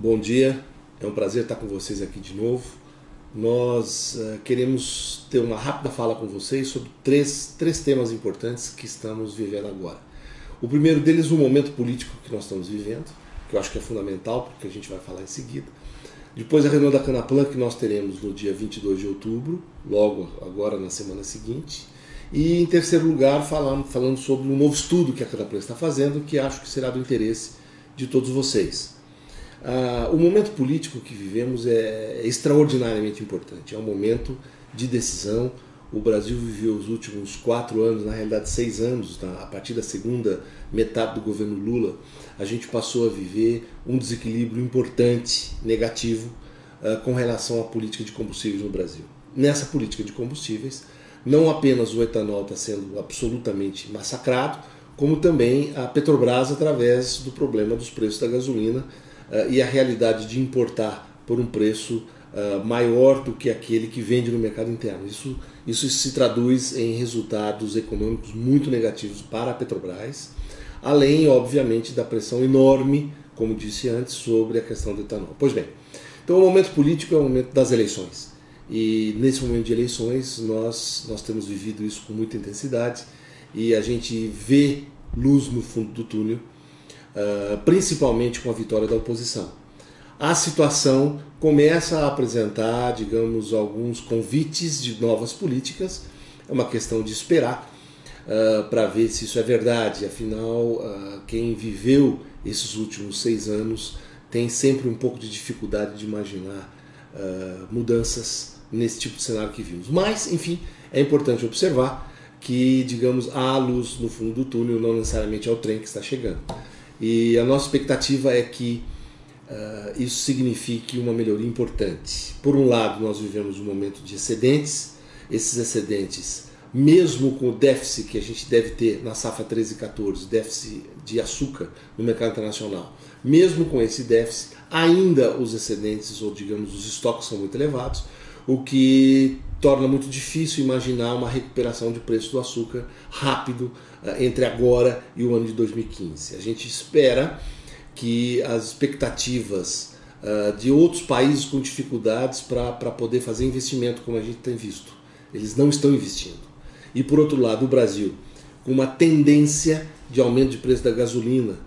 Bom dia, é um prazer estar com vocês aqui de novo. Nós queremos ter uma rápida fala com vocês sobre três temas importantes que estamos vivendo agora. O primeiro deles, o momento político que nós estamos vivendo, que eu acho que é fundamental, porque a gente vai falar em seguida. Depois a reunião da Canaplan, que nós teremos no dia 22 de outubro, logo agora na semana seguinte. E em terceiro lugar, falando sobre um novo estudo que a Canaplan está fazendo, que acho que será do interesse de todos vocês. O momento político que vivemos é extraordinariamente importante, é um momento de decisão. O Brasil viveu os últimos 4 anos, na realidade 6 anos, a partir da segunda metade do governo Lula, a gente passou a viver um desequilíbrio importante, negativo, com relação à política de combustíveis no Brasil. Nessa política de combustíveis, não apenas o etanol está sendo absolutamente massacrado, como também a Petrobras através do problema dos preços da gasolina, e a realidade de importar por um preço maior do que aquele que vende no mercado interno. Isso se traduz em resultados econômicos muito negativos para a Petrobras, além, obviamente, da pressão enorme, como disse antes, sobre a questão do etanol. Pois bem, então o momento político é o momento das eleições. E nesse momento de eleições nós temos vivido isso com muita intensidade e a gente vê luz no fundo do túnel, principalmente com a vitória da oposição. A situação começa a apresentar, digamos, alguns convites de novas políticas. É uma questão de esperar para ver se isso é verdade. Afinal, quem viveu esses últimos 6 anos tem sempre um pouco de dificuldade de imaginar mudanças nesse tipo de cenário que vimos. Mas, enfim, é importante observar que, digamos, há luz no fundo do túnel, não necessariamente é o trem que está chegando. E a nossa expectativa é que isso signifique uma melhoria importante. Por um lado, nós vivemos um momento de excedentes. Esses excedentes, mesmo com o déficit que a gente deve ter na safra 13 e 14, déficit de açúcar no mercado internacional, mesmo com esse déficit, ainda os excedentes, ou digamos, os estoques são muito elevados, o que torna muito difícil imaginar uma recuperação de preço do açúcar rápido entre agora e o ano de 2015. A gente espera que as expectativas de outros países com dificuldades para poder fazer investimento, como a gente tem visto, eles não estão investindo. E por outro lado, o Brasil, com uma tendência de aumento de preço da gasolina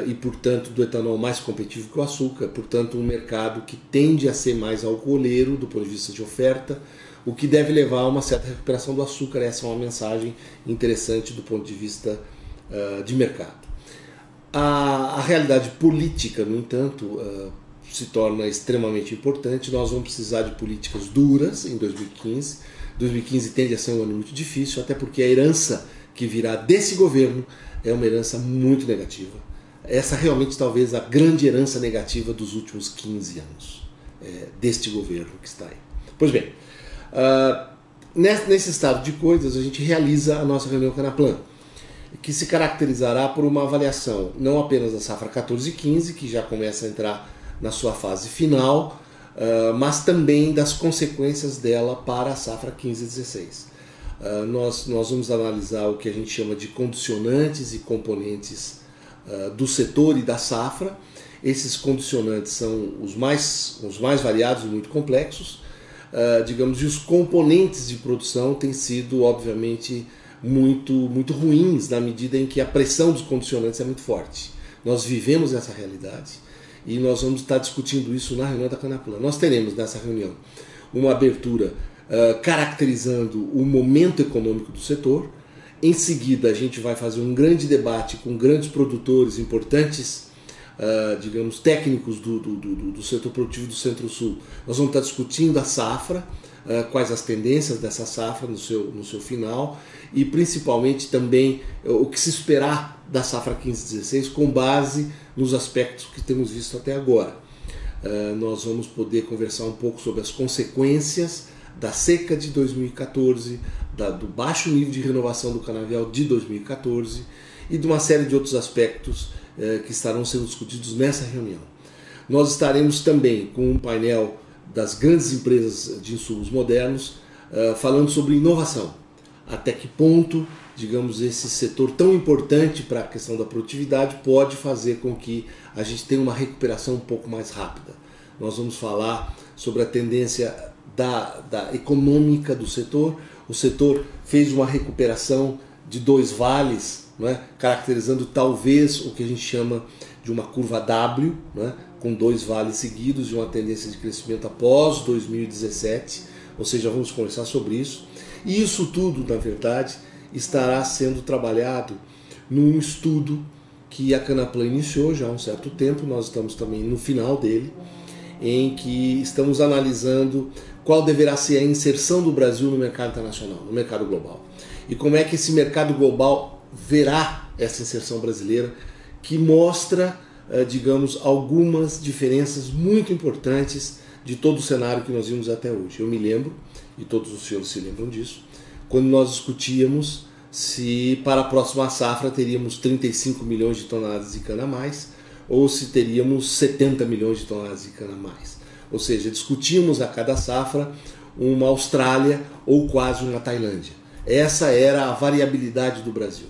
e, portanto, do etanol mais competitivo que o açúcar, portanto, um mercado que tende a ser mais alcooleiro do ponto de vista de oferta, o que deve levar a uma certa recuperação do açúcar. Essa é uma mensagem interessante do ponto de vista de mercado. A realidade política, no entanto, se torna extremamente importante. Nós vamos precisar de políticas duras em 2015. 2015 tende a ser um ano muito difícil, até porque a herança que virá desse governo é uma herança muito negativa. Essa realmente talvez a grande herança negativa dos últimos 15 anos, deste governo que está aí. Pois bem, nesse estado de coisas a gente realiza a nossa reunião Canaplan, que se caracterizará por uma avaliação não apenas da safra 14 e 15, que já começa a entrar na sua fase final, mas também das consequências dela para a safra 15 e 16. Nós vamos analisar o que a gente chama de condicionantes e componentes do setor e da safra. Esses condicionantes são os mais variados e muito complexos, digamos, e os componentes de produção têm sido, obviamente, muito ruins na medida em que a pressão dos condicionantes é muito forte. Nós vivemos essa realidade e nós vamos estar discutindo isso na reunião da Canaplan. Nós teremos nessa reunião uma abertura caracterizando o momento econômico do setor. Em seguida a gente vai fazer um grande debate com grandes produtores importantes, digamos, técnicos do setor produtivo do Centro-Sul. Nós vamos estar discutindo a safra, quais as tendências dessa safra no seu final e principalmente também o que se esperar da safra 15-16 com base nos aspectos que temos visto até agora. Nós vamos poder conversar um pouco sobre as consequências da seca de 2014, do baixo nível de renovação do canavial de 2014 e de uma série de outros aspectos que estarão sendo discutidos nessa reunião. Nós estaremos também com um painel das grandes empresas de insumos modernos falando sobre inovação. até que ponto, digamos, esse setor tão importante para a questão da produtividade pode fazer com que a gente tenha uma recuperação um pouco mais rápida. Nós vamos falar sobre a tendência da econômica do setor. O setor fez uma recuperação de dois vales, né, caracterizando talvez o que a gente chama de uma curva W, né, com dois vales seguidos de uma tendência de crescimento após 2017, ou seja, vamos conversar sobre isso. E isso tudo, na verdade, estará sendo trabalhado num estudo que a Canaplan iniciou já há um certo tempo, nós estamos também no final dele, em que estamos analisando qual deverá ser a inserção do Brasil no mercado internacional, no mercado global. E como é que esse mercado global verá essa inserção brasileira, que mostra, digamos, algumas diferenças muito importantes de todo o cenário que nós vimos até hoje. Eu me lembro, e todos os senhores se lembram disso, quando nós discutíamos se para a próxima safra teríamos 35 milhões de toneladas de cana a mais ou se teríamos 70 milhões de toneladas de cana a mais. Ou seja, discutíamos a cada safra uma Austrália ou quase uma Tailândia. Essa era a variabilidade do Brasil.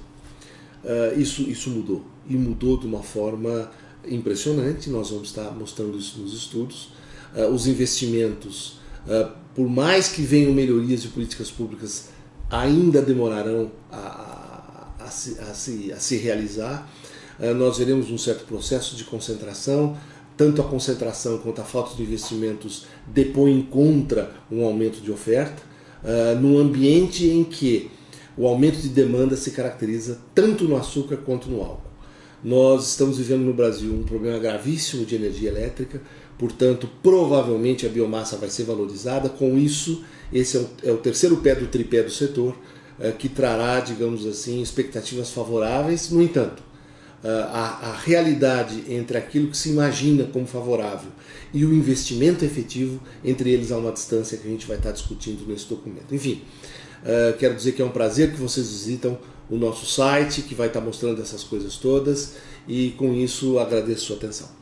Isso mudou, e mudou de uma forma impressionante. Nós vamos estar mostrando isso nos estudos. Os investimentos, por mais que venham melhorias de políticas públicas, ainda demorarão a se realizar. Nós veremos um certo processo de concentração. Tanto a concentração quanto a falta de investimentos depõem contra um aumento de oferta, num ambiente em que o aumento de demanda se caracteriza tanto no açúcar quanto no álcool. Nós estamos vivendo no Brasil um problema gravíssimo de energia elétrica, portanto, provavelmente a biomassa vai ser valorizada. Com isso, esse é o terceiro pé do tripé do setor, que trará, digamos assim, expectativas favoráveis. No entanto, a realidade entre aquilo que se imagina como favorável e o investimento efetivo, entre eles há uma distância que a gente vai estar discutindo nesse documento. Enfim, quero dizer que é um prazer que vocês visitam o nosso site, que vai estar mostrando essas coisas todas, e com isso agradeço a sua atenção.